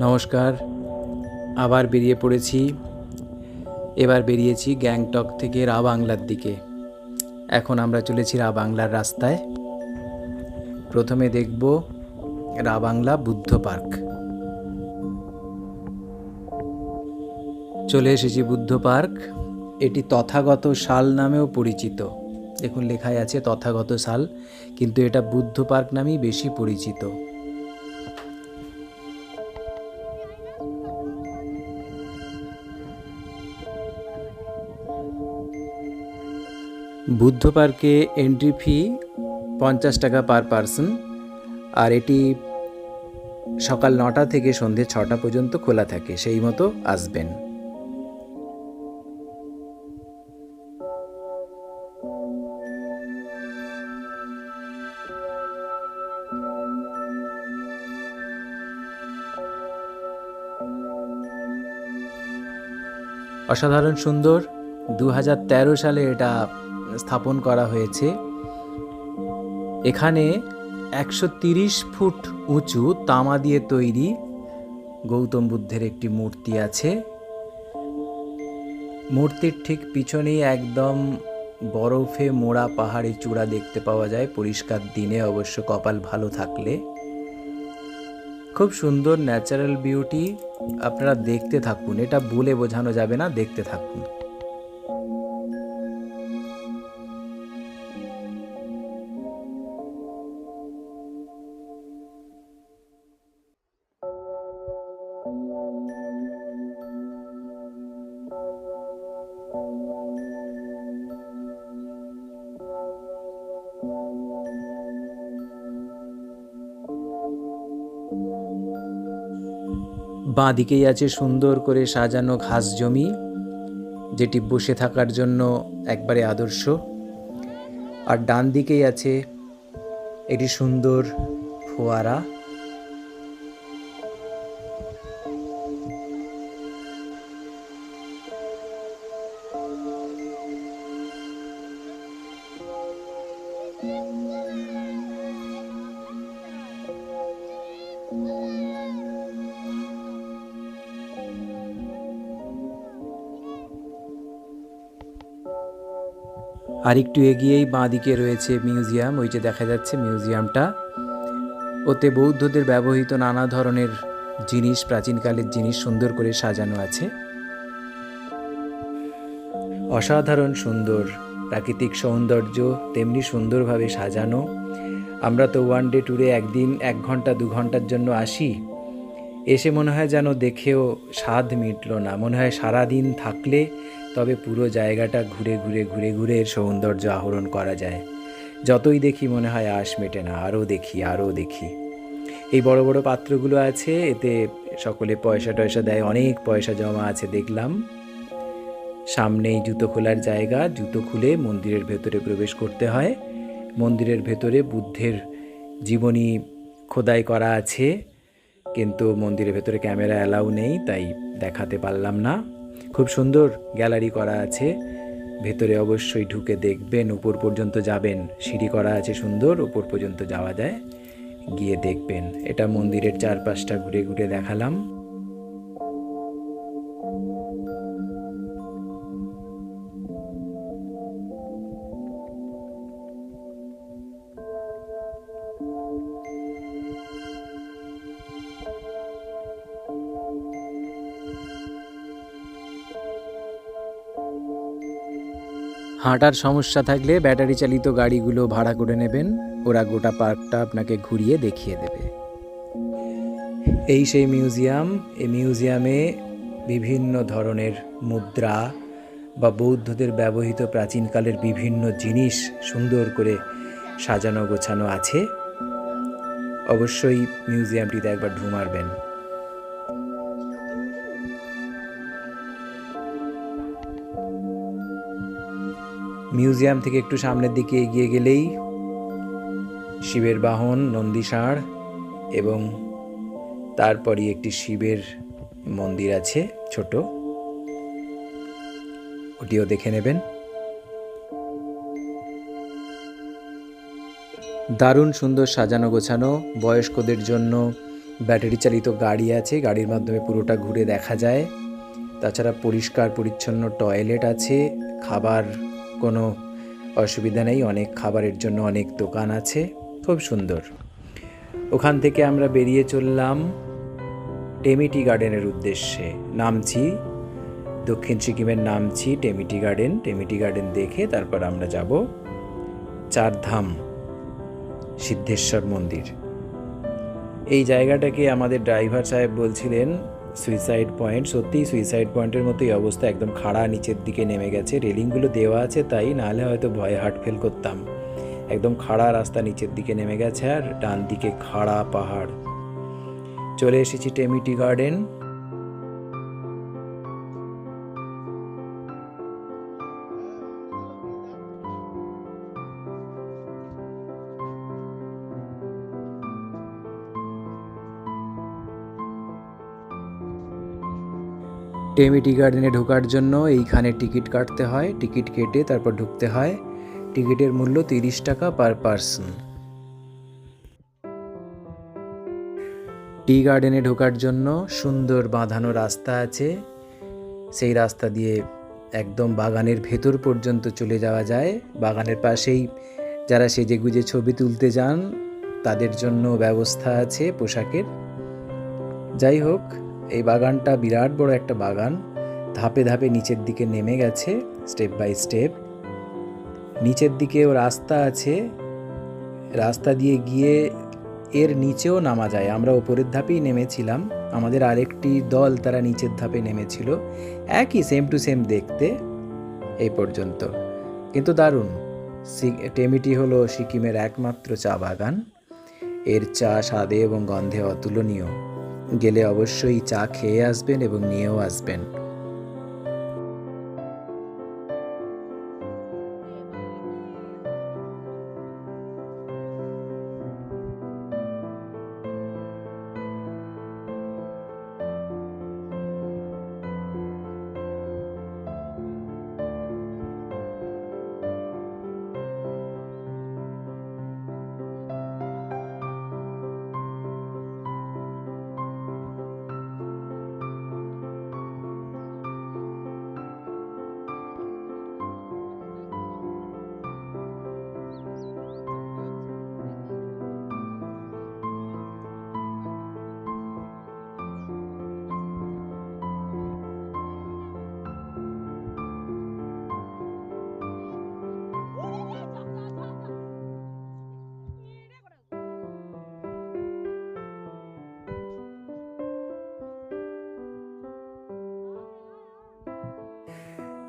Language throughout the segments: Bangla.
নমস্কার, আবার বেরিয়ে পড়েছি। এবার বেরিয়েছি গ্যাংটক থেকে রা বাংলার দিকে। এখন আমরা চলেছি রা বাংলার রাস্তায়। প্রথমে দেখব রা বাংলা বুদ্ধ পার্ক। চলে এসেছি বুদ্ধ পার্ক। এটি তথাগত শাল নামেও পরিচিত। দেখুন লেখাই আছে তথাগত শাল, কিন্তু এটা বুদ্ধ পার্ক নামেই বেশি পরিচিত। বুদ্ধ পার্কে এন্ট্রি ফি 50 টাকা পার পারসন, আর এটি সকাল 9টা থেকে সন্ধে 6টা পর্যন্ত খোলা থাকে, সেই মতো আসবেন। অসাধারণ সুন্দর। 2013 সালে এটা স্থাপন করা হয়েছে। এখানে 130 ফুট উঁচু তামা দিয়ে তৈরি গৌতম বুদ্ধের একটি মূর্তি আছে। মূর্তির ঠিক পিছনেই একদম বরফে মোড়া পাহাড়ি চূড়া দেখতে পাওয়া যায়, পরিষ্কার দিনে, অবশ্য কপাল ভালো থাকলে। খুব সুন্দর ন্যাচারাল বিউটি। আপনারা দেখতে থাকুন, এটা বলে বোঝানো যাবে না, দেখতে থাকুন। বাঁ দিকেই আছে সুন্দর করে সাজানো ঘাস জমি, যেটি বসে থাকার জন্য একবারে আদর্শ। আর ডান দিকেই আছে একটি সুন্দর ফোয়ারা। আর একটু এগিয়েই বাঁ দিকে রয়েছে মিউজিয়াম, ওই যে দেখা যাচ্ছে মিউজিয়ামটা। ওতে বৌদ্ধদের ব্যবহৃত নানা ধরনের জিনিস, প্রাচীনকালের জিনিস সুন্দর করে সাজানো আছে। অসাধারণ সুন্দর প্রাকৃতিক সৌন্দর্য, তেমনি সুন্দরভাবে সাজানো। আমরা তো ওয়ান ডে ট্যুরে একদিন 1 ঘন্টা 2 ঘন্টার জন্য আসি, এসে মনে হয় যেন দেখেও স্বাদ মিটল না। মনে হয় সারাদিন থাকলে তবে পুরো জায়গাটা ঘুরে ঘুরে ঘুরে ঘুরে এর সৌন্দর্য আহরণ করা যায়। যতই দেখি মনে হয় আশ মেটে না, আরও দেখি আরও দেখি। এই বড় বড় পাত্রগুলো আছে, এতে সকলে পয়সা টয়সা দেয়, অনেক পয়সা জমা আছে দেখলাম। সামনেই জুতো খোলার জায়গা, জুতো খুলে মন্দিরের ভেতরে প্রবেশ করতে হয়। মন্দিরের ভেতরে বুদ্ধের জীবনী খোদাই করা আছে, কিন্তু মন্দিরের ভেতরে ক্যামেরা অ্যালাউ নেই, তাই দেখাতে পারলাম না। খুব সুন্দর গ্যালারি করা আছে, ভেতরে অবশ্যই ঢুকে দেখবেন। উপর পর্যন্ত যাবেন, সিঁড়ি করা আছে সুন্দর, উপর পর্যন্ত যাওয়া যায়, গিয়ে দেখবেন। এটা মন্দিরের চারপাশটা ঘুরে ঘুরে দেখালাম। হাঁটার সমস্যা থাকলে ব্যাটারি চালিত গাড়িগুলো ভাড়া করে নেবেন, ওরা গোটা পার্কটা আপনাকে ঘুরিয়ে দেখিয়ে দেবে। এই সেই মিউজিয়াম। এই মিউজিয়ামে বিভিন্ন ধরনের মুদ্রা বা বৌদ্ধদের ব্যবহৃত প্রাচীনকালের বিভিন্ন জিনিস সুন্দর করে সাজানো গোছানো আছে। অবশ্যই মিউজিয়ামটিতে একবার ঢু মারবেন। মিউজিয়াম থেকে একটু সামনের দিকে এগিয়ে গেলেই শিবের বাহন নন্দীষাঁড়, এবং তারপরই একটি শিবের মন্দির আছে ছোট, ওটিও দেখে নেবেন। দারুণ সুন্দর সাজানো গোছানো, বয়স্কদের জন্য ব্যাটারি চালিত গাড়ি আছে, গাড়ির মাধ্যমে পুরোটা ঘুরে দেখা যায়। তাছাড়া পরিষ্কার পরিচ্ছন্ন টয়লেট আছে, খাবার কোনো অসুবিধা নেই, অনেক খাবারের জন্য অনেক দোকান আছে, খুব সুন্দর। ওখান থেকে আমরা বেরিয়ে চললাম টেমিটি গার্ডেনের উদ্দেশ্যে। নামছি দক্ষিণ সিকিমের, নামছি টেমিটি গার্ডেন। টেমিটি গার্ডেন দেখে তারপর আমরা যাব চারধাম সিদ্ধেশ্বর মন্দির। এই জায়গাটাকে আমাদের ড্রাইভার সাহেব বলছিলেন সুইসাইড পয়েন্ট। সত্যিই সুইসাইড পয়েন্টের মতোই অবস্থা, একদম খাড়া নিচের দিকে নেমে গেছে। রেলিংগুলো দেওয়া আছে তাই, নাহলে হয়তো ভয়ে হার্ট ফেল করতাম। একদম খাড়া রাস্তা নিচের দিকে নেমে গেছে, আর ডান দিকে খাড়া পাহাড়। চলে এসেছি টেমিটি গার্ডেন। টেমিটি গার্ডেনে ঢোকার জন্য এইখানে টিকিট কাটতে হয়, টিকিট কেটে তারপর ঢুকতে হয়। টিকিটের মূল্য 30 টাকা পার পারসন। টি গার্ডেনে ঢোকার জন্য সুন্দর বাঁধানো রাস্তা আছে, সেই রাস্তা দিয়ে একদম বাগানের ভেতর পর্যন্ত চলে যাওয়া যায়। বাগানের পাশেই যারা সেজেগুজে ছবি তুলতে যান তাদের জন্য ব্যবস্থা আছে পোশাকের। যাই হোক, এই বাগানটা বিরাট বড় একটা বাগান, ধাপে ধাপে নিচের দিকে নেমে গেছে, স্টেপ বাই স্টেপ। নিচের দিকেও রাস্তা আছে, রাস্তা দিয়ে গিয়ে এর নিচেও নামা যায়। আমরা ওপরের ধাপেই নেমেছিলাম, আমাদের আরেকটি দল তারা নিচের ধাপে নেমেছিল। একই সেম টু সেম দেখতে এই পর্যন্ত, কিন্তু দারুণ। টেমিটি হলো সিকিমের একমাত্র চা বাগান। এর চা স্বাদে এবং গন্ধে অতুলনীয়। গেলে অবশ্যই চা খেয়ে আসবেন এবং নিয়েও আসবেন।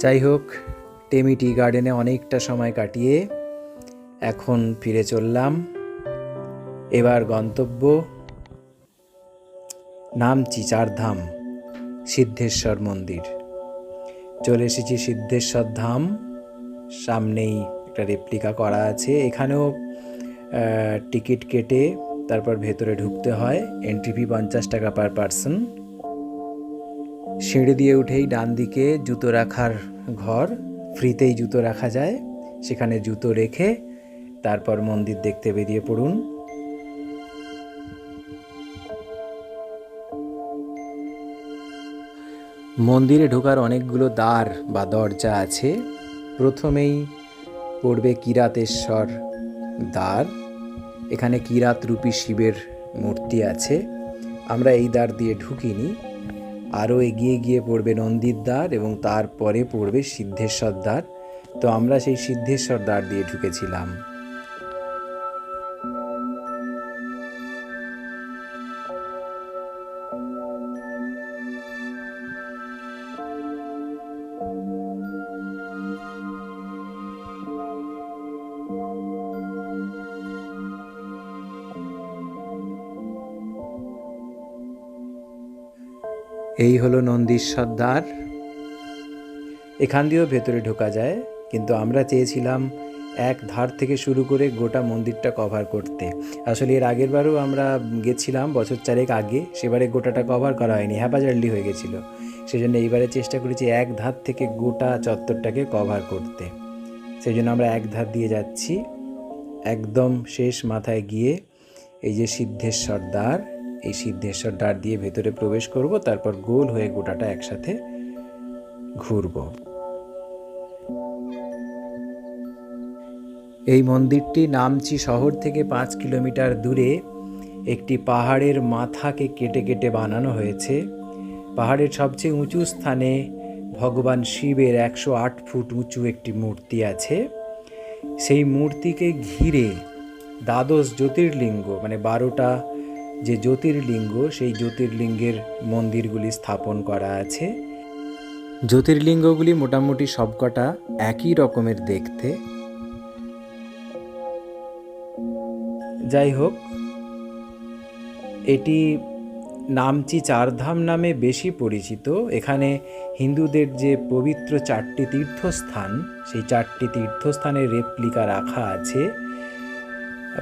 যাই হোক, টেমিটি গার্ডেনে অনেকটা সময় কাটিয়ে এখন ফিরে চললাম। এবার গন্তব্য নামছি চারধাম সিদ্ধেশ্বর মন্দির। চলে এসেছি সিদ্ধেশ্বর ধাম, সামনেই একটা রেপ্লিকা করা আছে। এখানেও টিকিট কেটে তারপর ভেতরে ঢুকতে হয়। এন্ট্রি ফি 50 টাকা পার পারসন। সিঁড়ি দিয়ে উঠেই ডান দিকে জুতো রাখার ঘর, ফ্রিতেই জুতো রাখা যায়। সেখানে জুতো রেখে তারপর মন্দির দেখতে বেরিয়ে পড়ুন। মন্দিরে ঢোকার অনেকগুলো দ্বার বা দরজা আছে। প্রথমেই পড়বে কিরাতেশ্বর দ্বার। এখানে কিরাত রূপী শিবের মূর্তি আছে। আমরা এই দ্বার দিয়ে ঢুকিনি, আরও এগিয়ে গিয়ে পড়বে নন্দীর দ্বার এবং তারপরে পড়বে সিদ্ধেশ্বর দ্বার। তো আমরা সেই সিদ্ধেশ্বর দ্বার দিয়ে ঢুকেছিলাম। এই হলো নন্দীশ্বর দ্বার। এখান দিয়েও ভেতরে ঢোকা যায়, কিন্তু আমরা চেয়েছিলাম এক ধার থেকে শুরু করে গোটা মন্দিরটা কভার করতে। আসলে এর আগের বারও আমরা গেছিলাম বছর 4 আগে, সেবারে গোটাটা কভার করা হয়নি, হ্যাপাজার্লি হয়ে গেছিলো। সেজন্য এইবারে চেষ্টা করেছি এক ধার থেকে গোটা চত্বরটাকে কভার করতে। সেই জন্য আমরা এক ধার দিয়ে যাচ্ছি। একদম শেষ মাথায় গিয়ে এই যে সিদ্ধেশ্বর দ্বার, এই সিদ্ধেশ্বর দ্বার দিয়ে ভেতরে প্রবেশ করব, তারপর গোল হয়ে গোটাটা একসাথে ঘুরব। এই মন্দিরটি নামচি শহর থেকে 5 কিলোমিটার দূরে একটি পাহাড়ের মাথাকে কেটে কেটে বানানো হয়েছে। পাহাড়ের সবচেয়ে উঁচু স্থানে ভগবান শিবের 108 ফুট উঁচু একটি মূর্তি আছে। সেই মূর্তিকে ঘিরে দ্বাদশ জ্যোতির্লিঙ্গ, মানে 12টা যে জ্যোতির্লিঙ্গ, সেই জ্যোতির্লিঙ্গের মন্দিরগুলি স্থাপন করা আছে। জ্যোতির্লিঙ্গগুলি মোটামুটি সবকটা একই রকমের দেখতে। যাই হোক, এটি নামচি চারধাম নামে বেশি পরিচিত। এখানে হিন্দুদের যে পবিত্র 4টি তীর্থস্থান, সেই 4টি তীর্থস্থানের রেপ্লিকা রাখা আছে।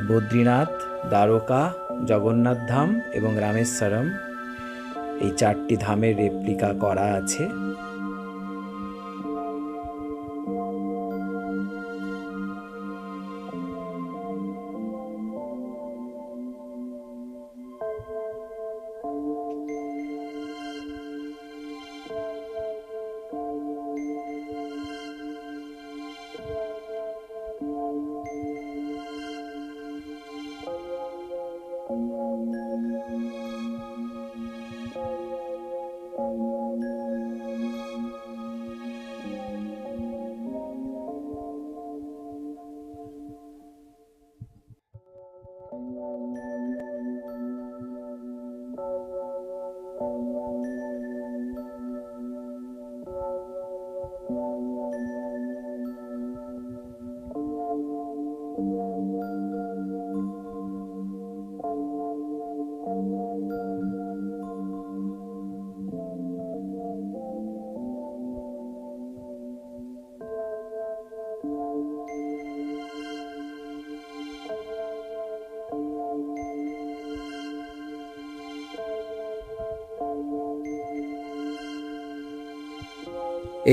বদ্রীনাথ, দ্বারকা, জগন্নাথ ধাম এবং রামেশ্বরম, এই 4টি ধামের রেপ্লিকা করা আছে।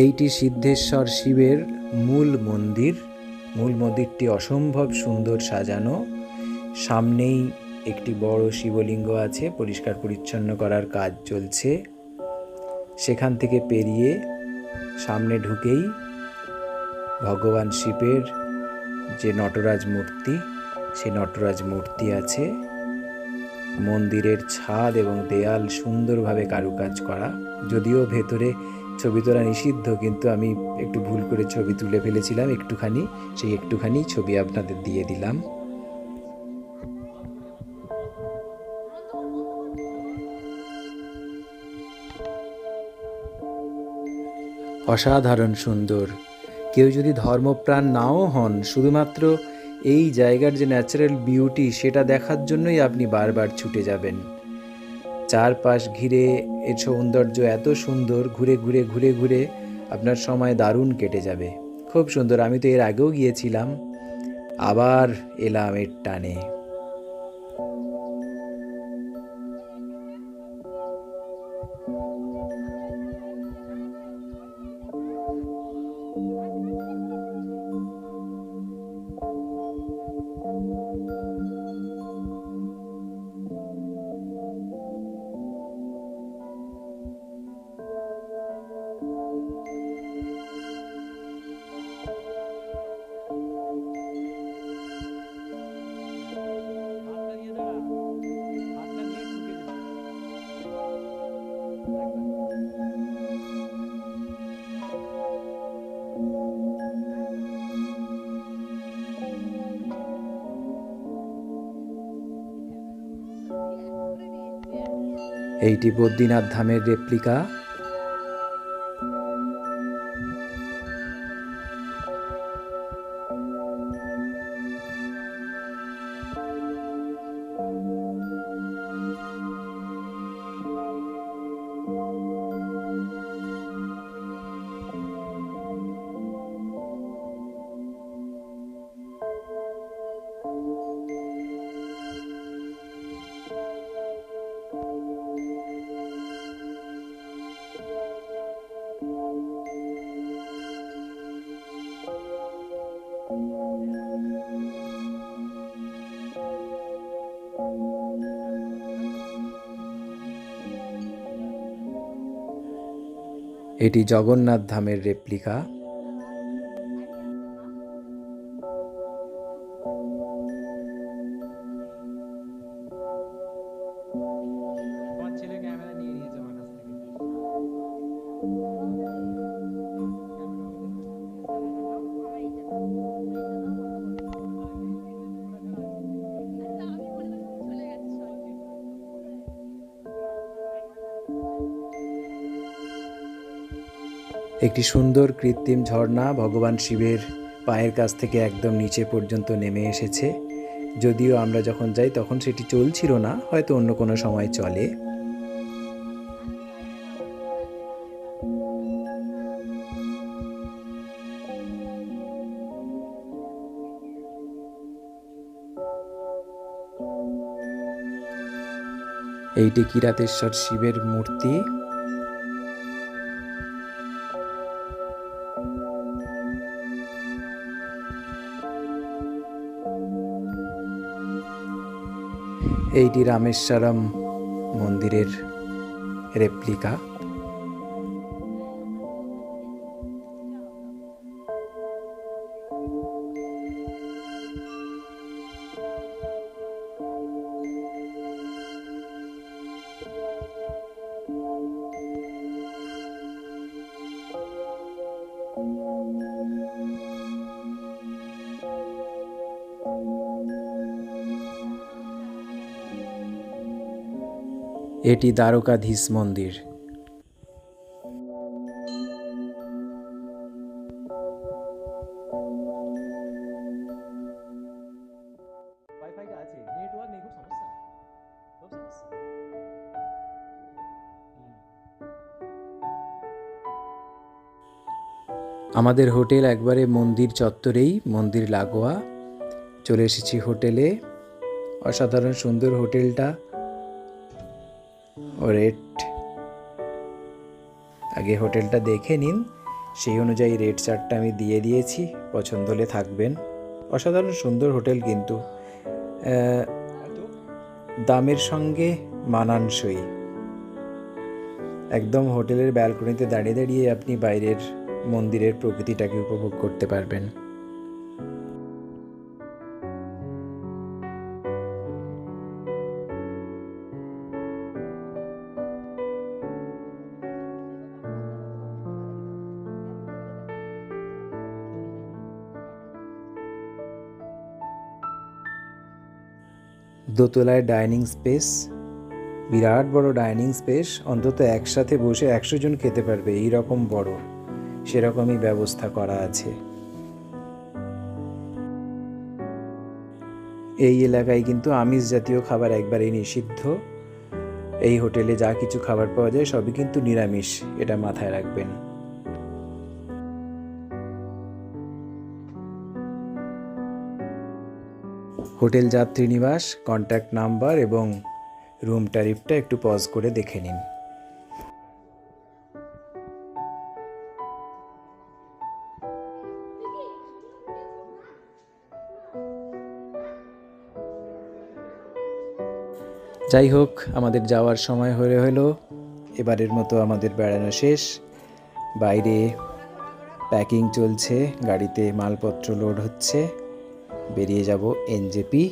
এইটি সিদ্ধেশ্বর শিবের মূল মন্দির। মূল মন্দিরটি অসম্ভব সুন্দর সাজানো। সামনেই একটি বড় শিবলিঙ্গ আছে, পরিষ্কার পরিচ্ছন্ন করার কাজ চলছে। সেখান থেকে পেরিয়ে সামনে ঢুকেই ভগবান শিবের যে নটরাজ মূর্তি, সেই নটরাজ মূর্তি আছে। মন্দিরের ছাদ এবং দেয়াল সুন্দরভাবে কারুকাজ করা। যদিও ভেতরে ছবি তোলা নিষিদ্ধ, কিন্তু আমি একটু ভুল করে ছবি তুলে ফেলেছিলাম একটুখানি, সেই একটুখানি ছবি আপনাদের দিয়ে দিলাম। অসাধারণ সুন্দর। কেউ যদি ধর্মপ্রাণ নাও হন, শুধুমাত্র এই জায়গার যে ন্যাচারাল বিউটি, সেটা দেখার জন্যই আপনি বারবার ছুটে যাবেন। চারপাশ ঘিরে এর সৌন্দর্য এত সুন্দর, ঘুরে ঘুরে ঘুরে ঘুরে আপনার সময় দারুণ কেটে যাবে। খুব সুন্দর। আমি তো এর আগেও গিয়েছিলাম, আবার এলাম এর টানে। এইটি বদ্রীনাথ ধামের রেপ্লিকা। এটি জগন্নাথ ধামের রেপ্লিকা। একটি সুন্দর কৃত্রিম ঝর্ণা ভগবান শিবের পায়ের কাছ থেকে একদম নিচে পর্যন্ত নেমে এসেছে। যদিও আমরা যখন যাই তখন সেটি চলছিল না, হয়তো অন্য কোনো সময় চলে। এইটি কিরাতেশ্বর শিবের মূর্তি। এইটি রামেশ্বরম মন্দিরের রেপ্লিকা। এটি দ্বারকাধীশ মন্দির। আমাদের হোটেল একবারে মন্দির চত্বরেই, মন্দির লাগোয়া। চলে এসেছি হোটেলে। অসাধারণ সুন্দর হোটেলটা। রেট আগে হোটেলটা দেখে নিন, সেই অনুযায়ী রেট চার্টটা আমি দিয়ে দিয়েছি, পছন্দ হলে থাকবেন। অসাধারণ সুন্দর হোটেল, কিন্তু দামের সঙ্গে মানানসই। একদম হোটেলের ব্যালকনিতে দাঁড়িয়ে দাঁড়িয়ে আপনি বাইরের মন্দিরের প্রকৃতিটাকে উপভোগ করতে পারবেন। দোতলায় ডাইনিং স্পেস, বিরাট বড় ডাইনিং স্পেস, অন্তত একসাথে বসে 100 জন খেতে পারবে, এইরকম বড়, সেরকমই ব্যবস্থা করা আছে। এই এলাকায় কিন্তু আমিষ জাতীয় খাবার একবারেই নিষিদ্ধ। এই হোটেলে যা কিছু খাবার পাওয়া যায় সবই কিন্তু নিরামিষ, এটা মাথায় রাখবেন। হোটেল যাত্রী নিবাস, কন্ট্যাক্ট নাম্বার এবং রুম ট্যারিফটা একটু পজ করে দেখে নিন। যাই হোক, আমাদের যাওয়ার সময় হলো। এবারের মতো আমাদের বেড়ানো শেষ। বাইরে প্যাকিং চলছে, গাড়িতে মালপত্র লোড হচ্ছে, বেরিয়ে যাব এনজেপি।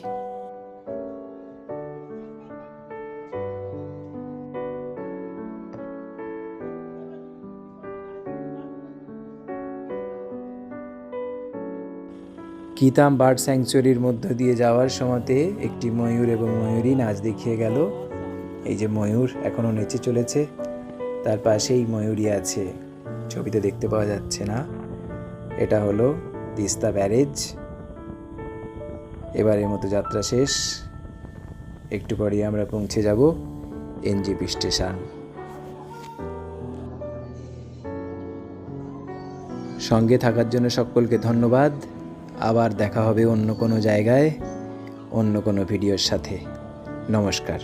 কিতাম বার্ড স্যাংচুয়ারির মধ্য দিয়ে যাওয়ার সময়তে একটি ময়ূর এবং ময়ূরী নাচ দেখিয়ে গেল। এই যে ময়ূর এখনো নেচে চলেছে, তার পাশেই ময়ূরী আছে, ছবিতে দেখতে পাওয়া যাচ্ছে না। এটা হলো তিস্তা ব্যারেজ। এবারের মতো যাত্রা শেষ। একটু পরেই আমরা পৌঁছে যাব এনজেপি স্টেশন। সঙ্গে থাকার জন্য সকলকে ধন্যবাদ। আবার দেখা হবে অন্য কোনো জায়গায়, অন্য কোনো ভিডিওর সাথে। নমস্কার।